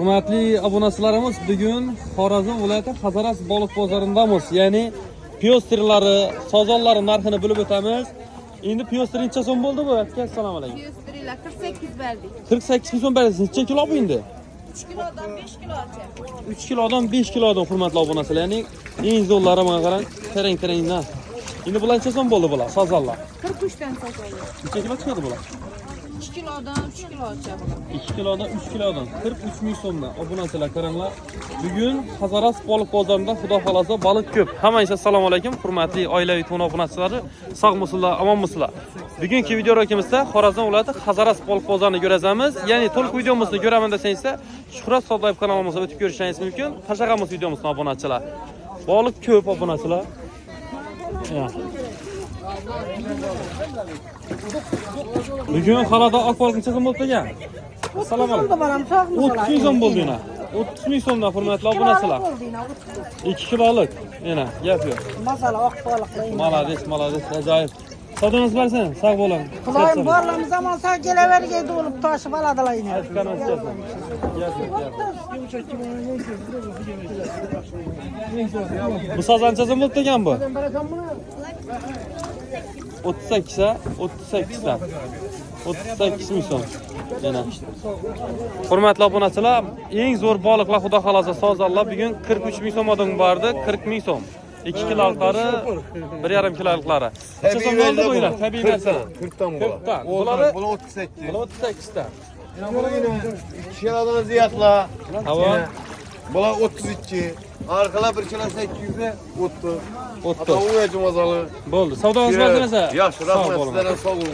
Hurmatli obunachilarimiz, bugun Xorazm viloyati Hazaras baliq bozorindamiz. Ya'ni piostrlari, sozonlari narxini bilib o'tamiz. Endi piostr necha so'm bo'ldi bu? Assalomu alaykum. Piostrlar 48 berdik. 48 ming so'm berasiz. Necha kilo bu endi? 3 kilodan 5 kilogacha. 3 kilodan 5 kilodan hurmatli obunachilar. Ya'ni eng zo'rlari mana qarang, tarang-tarangdan. Endi bular necha so'm bo'ldi bular? Sozonlar. 43 dan sotadi. Necha kilo chiqadi bular? 2 kilodan 3 kilogacha bular. 2 kilodan 3 kilodan 43 ming so'mdan obunachilar qaranglar. Bugun Hazaras baliq bozorida xudo xolasa baliq ko'p. Hammaga assalomu alaykum, hurmatli oilaviy to'g'ri obunachilari, sog'misizlar, omonmisizlar? Bugungi video roligimizda Xorazm viloyati Hazaras baliq bozorini ko'ramiz. Ya'ni to'liq videomizni ko'raman desangizlar, Shuhrat Sodlayev kanalimizga o'tib ko'rishingiz mumkin. Qashag'amiz videomizning obunachilar. Baliq ko'p obunachilar. Bugun xalada oq baliq necha so'm bo'ldi ekan? Assalomu alaykum. 30 ming so'm bo'ldi yana. 30 ming so'mdan hurmatli obunachilar. 2 kilolik. Yana gap yo'q. Masala oq baliqlar. Malades, ajoyib. Savdongiz barsin, sog' bo'ling. Xudoyim borlarimiz zaman sağ kelaverga bo'lib toshib oladilar ina. Bu sozancha so'm bo'ldi ekan bu? 38 ta, 38 ta. 38 ming so'm. Yana. Hurmatli obunachilar, eng zo'r baliqlar xudo xolasa sozonlar bugun 43 ming so'mdan bordi, 40 ming so'm. 2 kiloliklari, 1,5 kiloliklari. Necha so'm bo'ldi bu yil? Tabiiy narsa. 40 dan bu. Bular 38. 38 ta. Bular yine 2 kilodan ziyatla. Hava Bular 32. Arkalar 1 kilo 800'e 30. 30. Hatta o yacumazalı. bo'ldi. Savdongiz barsin esa. Yaxşı, rahmet sizlere sağ olun.